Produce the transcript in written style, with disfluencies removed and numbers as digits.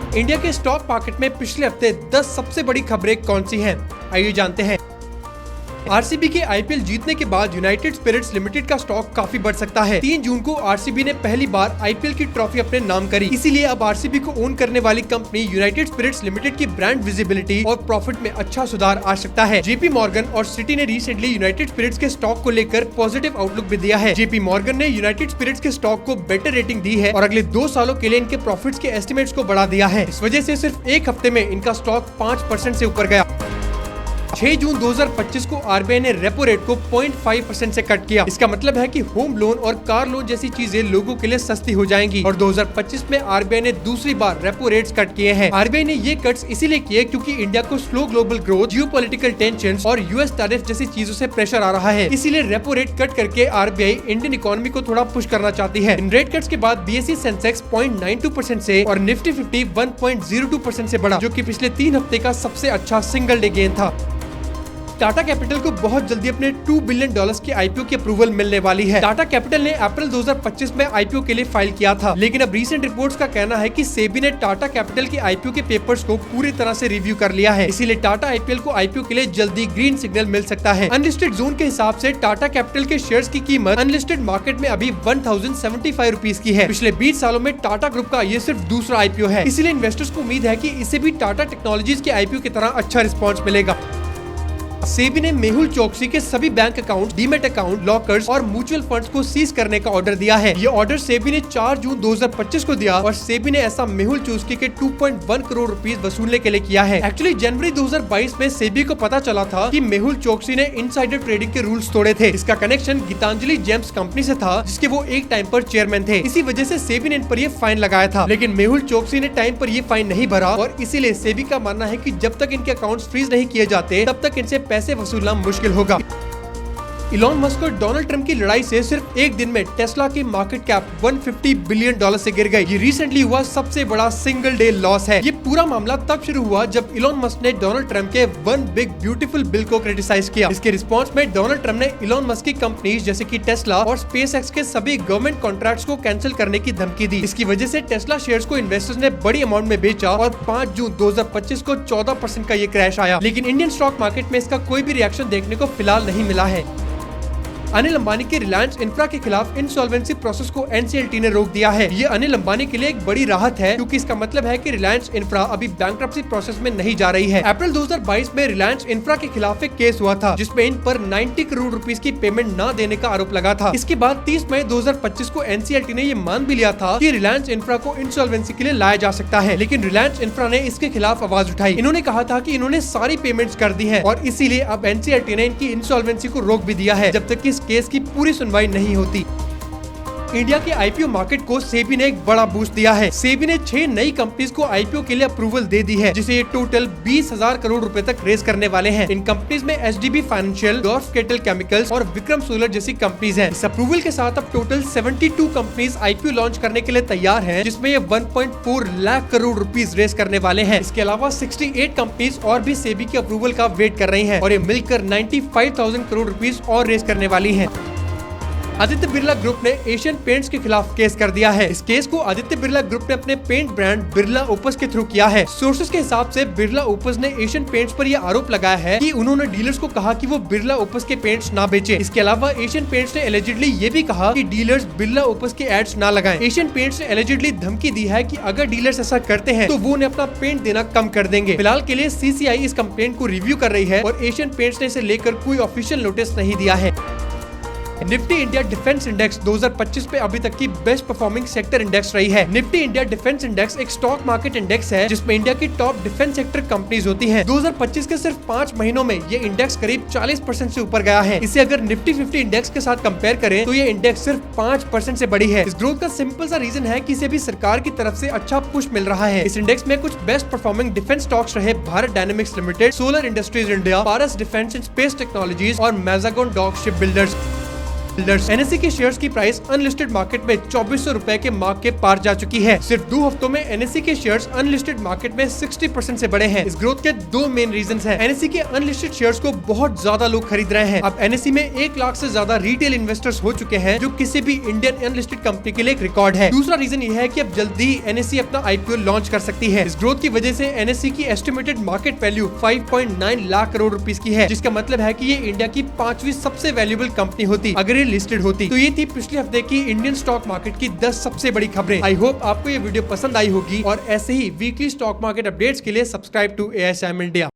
India के stock market में पिछले हफ्ते 10 सबसे बड़ी खबरें कौन सी हैं? आइए जानते हैं। आरसीबी के आईपीएल जीतने के बाद यूनाइटेड स्पिरिट्स लिमिटेड का स्टॉक काफी बढ़ सकता है। 3 जून को आरसीबी ने पहली बार आईपीएल की ट्रॉफी अपने नाम करी, इसीलिए अब आरसीबी को ओन करने वाली कंपनी यूनाइटेड स्पिरिट्स लिमिटेड की ब्रांड विजिबिलिटी और प्रॉफिट में अच्छा सुधार आ सकता है। जेपी मॉर्गन और सिटी ने रिसेंटली यूनाइटेड स्पिरिट्स के स्टॉक को लेकर पॉजिटिव आउटलुक भी दिया है। जेपी मॉर्गन ने यूनाइटेड स्पिरिट्स के स्टॉक को बेटर रेटिंग दी है और अगले 2 सालों के लिए इनके प्रॉफिट्स के एस्टिमेट्स को बढ़ा दिया है। इस वजह से सिर्फ एक हफ्ते में इनका स्टॉक 5% से ऊपर गया। 6 जून 2025 को आरबीआई ने रेपो रेट को 0.5% से कट किया। इसका मतलब है कि होम लोन और कार लोन जैसी चीजें लोगों के लिए सस्ती हो जाएंगी और 2025 में आरबीआई ने दूसरी बार रेपो रेट्स कट किए हैं। आरबीआई ने ये कट्स इसीलिए किए क्योंकि इंडिया को slow global growth, geopolitical tensions और यूएस टैरिफ जैसी चीजों से प्रेशर आ रहा है। इसीलिए रेपो रेट कट करके आरबीआई इंडियन इकोनॉमी को थोड़ा पुश करना चाहती है। इन रेट कट्स के बाद बीएसई सेंसेक्स 0.92% से और निफ्टी 50 1.02% से बढ़ा, जो कि पिछले 3 हफ्ते का सबसे अच्छा सिंगल डे गेन था। टाटा कैपिटल को बहुत जल्दी अपने $2 बिलियन के आईपीओ की अप्रूवल मिलने वाली है। टाटा कैपिटल ने अप्रैल 2025 में आईपीओ के लिए फाइल किया था, लेकिन अब रीसेंट रिपोर्ट्स का कहना है कि सेबी ने टाटा कैपिटल के आईपीओ के पेपर्स को पूरी तरह से रिव्यू कर लिया है। इसीलिए टाटा आईपीएल को आईपीओ के लिए जल्दी ग्रीन सिग्नल मिल सकता है। अनलिस्टेड जोन के हिसाब से टाटा कैपिटल के शेयर्स की कीमत अनलिस्टेड मार्केट में अभी 1075 रुपीज की है। पिछले 20 सालों में टाटा ग्रुप का ये सिर्फ दूसरा आईपीओ है, इसीलिए इन्वेस्टर्स को उम्मीद है कि इसे भी टाटा टेक्नोलॉजीज के आईपीओ की तरह अच्छा रिस्पॉन्स मिलेगा। सेबी ने मेहुल चोकसी के सभी bank account, demat account, lockers और म्यूचुअल फंड्स को सीज करने का ऑर्डर दिया है। ये ऑर्डर सेबी ने 4 जून 2025 को दिया और सेबी ने ऐसा मेहुल चोकसी के 2.1 करोड़ रुपीस वसूलने के लिए किया है। एक्चुअली जनवरी 2022 में सेबी को पता चला था कि मेहुल चोकसी ने इनसाइडर ट्रेडिंग के रूल्स तोड़े थे। इसका कनेक्शन गीतांजलि जेम्स कंपनी से था, जिसके वो एक टाइम पर चेयरमैन थे। इसी वजह से सेबी ने इन पर ये फाइन लगाया था, लेकिन मेहुल चोकसी ने टाइम पर ये फाइन नहीं भरा और इसीलिए सेबी का मानना है कि जब तक इनके अकाउंट्स फ्रीज नहीं किए जाते तब तक इनसे पैसे वसूलना मुश्किल होगा। इलॉन मस्क और डोनाल्ड ट्रंप की लड़ाई से सिर्फ एक दिन में टेस्ला की मार्केट कैप $150 बिलियन से गिर गई। ये रिसेंटली हुआ सबसे बड़ा सिंगल डे लॉस है। ये पूरा मामला तब शुरू हुआ जब इलॉन मस्क ने डोनाल्ड ट्रंप के वन बिग ब्यूटीफुल बिल को क्रिटिसाइज किया। इसके रिस्पॉन्स में डोनाल्ड ट्रंप ने इलॉन मस्क की कंपनीज जैसे कि टेस्ला और स्पेसएक्स के सभी गवर्नमेंट कॉन्ट्रैक्ट्स को कैंसिल करने की धमकी दी। इसकी वजह से टेस्ला शेयर्स को इन्वेस्टर्स ने बड़ी अमाउंट में बेचा और 5 जून 2025 को 14% का ये क्रैश आया। लेकिन इंडियन स्टॉक मार्केट में इसका कोई भी रिएक्शन देखने को फिलहाल नहीं मिला है। अनिल अंबानी के रिलायंस इंफ्रा के खिलाफ इंसॉल्वेंसी प्रोसेस को एनसीएलटी ने रोक दिया है। ये अनिल अंबानी के लिए एक बड़ी राहत है, क्योंकि इसका मतलब है कि रिलायंस इंफ्रा अभी बैंक्रप्सी प्रोसेस में नहीं जा रही है। अप्रैल 2022 में रिलायंस इंफ्रा के खिलाफ एक केस हुआ था, जिसमें इन पर 90 करोड़ रुपीस की पेमेंट न देने का आरोप लगा था। इसके बाद 30 मई 2025 को एनसीएलटी ने ये मान भी लिया था कि रिलायंस इंफ्रा को इंसॉल्वेंसी के लिए लाया जा सकता है, लेकिन रिलायंस इंफ्रा ने इसके खिलाफ आवाज उठाई। इन्होंने कहा था कि इन्होंने सारी पेमेंट्स कर दी है और इसीलिए अब एनसीएलटी ने इनकी इंसॉल्वेंसी को रोक भी दिया है, जब तक कि इस केस की पूरी सुनवाई नहीं होती। इंडिया के आईपीओ मार्केट को सेबी ने एक बड़ा बूस्ट दिया है। सेबी ने 6 नई कंपनीज को आईपीओ के लिए अप्रूवल दे दी है, जिसे ये टोटल 20,000 करोड़ रुपए तक रेज करने वाले हैं। इन कंपनीज में HDB financial, dwarf kettle chemicals और विक्रम सोलर जैसी कंपनीज हैं। इस अप्रूवल के साथ अब टोटल 72 कंपनीज आईपीओ लॉन्च करने के लिए तैयार हैं, जिसमें ये 1.4 लाख करोड़ रुपीस रेज करने वाले हैं। इसके अलावा 68 कंपनीज और भी सेबी के अप्रूवल का वेट कर रही है और ये मिलकर 95,000 करोड़ रुपीस और रेज करने वाली है। आदित्य बिरला ग्रुप ने एशियन पेंट्स के खिलाफ केस कर दिया है। इस केस को आदित्य बिरला ग्रुप ने अपने पेंट ब्रांड बिरला ओपस के थ्रू किया है। सोर्सेस के हिसाब से बिरला ओपस ने एशियन पेंट्स पर यह आरोप लगाया है कि उन्होंने डीलर्स को कहा कि वो बिरला ओपस के पेंट्स ना बेचे। इसके अलावा एशियन पेंट्स ने एलिजिडली ये भी कहा कि डीलर्स बिरला ओपस के एड्स ना लगाएं। एशियन पेंट्स ने एलिजिडली धमकी दी है कि अगर डीलर्स ऐसा करते हैं तो वो उन्हें अपना पेंट देना कम कर देंगे। फिलहाल के लिए सीसीआई इस कंप्लेंट को रिव्यू कर रही है और एशियन पेंट्स ने इसे लेकर कोई ऑफिशियल नोटिस नहीं दिया है। निफ्टी इंडिया डिफेंस इंडेक्स 2025 में अभी तक की बेस्ट परफॉर्मिंग सेक्टर इंडेक्स रही है। निफ्टी इंडिया डिफेंस इंडेक्स एक स्टॉक मार्केट इंडेक्स है, जिसमें इंडिया की टॉप डिफेंस सेक्टर कंपनीज होती हैं। 2025 के सिर्फ 5 महीनों में ये इंडेक्स करीब 40% से ऊपर गया है। इसे अगर निफ्टी 50 इंडेक्स के साथ कंपेयर करें तो ये इंडेक्स सिर्फ 5% से बढ़ी है। इस ग्रोथ का सिंपल सा रीजन है कि इसे भी सरकार की तरफ से अच्छा पुश मिल रहा है। इस इंडेक्स में कुछ बेस्ट परफॉर्मिंग डिफेंस स्टॉक्स रहे Bharat dynamics limited, solar industries India, Paras defence and space technologies और मैजागन डॉक शिप बिल्डर्स। एनएससी के शेयर्स की प्राइस अनलिस्टेड मार्केट में 2400 रुपए के मार्क के पार जा चुकी है। सिर्फ 2 हफ्तों में एनएससी के शेयर्स अनलिस्टेड मार्केट में 60% से बढ़े हैं। इस ग्रोथ के 2 मेन रीजंस हैं। एनएससी के अनलिस्टेड शेयर्स को बहुत ज्यादा लोग खरीद रहे हैं। अब एनएससी में 1 लाख से ज्यादा रिटेल इन्वेस्टर्स हो चुके हैं, जो किसी भी इंडियन अनलिस्टेड कंपनी के लिए एक रिकॉर्ड है। दूसरा रीजन ये है कि अब जल्दी ही एनएससी अपना आईपीओ लॉन्च कर सकती है। इस ग्रोथ की वजह से एनएससी की estimated market value 5.9 lakh crore rupees की है, जिसका मतलब है कि ये इंडिया की 5वीं सबसे वैल्यूएबल कंपनी होती अगर ये लिस्टेड होती। तो ये थी पिछले हफ्ते की इंडियन स्टॉक मार्केट की 10 सबसे बड़ी खबरें। आई होप आपको ये वीडियो पसंद आई होगी और ऐसे ही वीकली स्टॉक मार्केट अपडेट्स के लिए सब्सक्राइब टू AISM इंडिया।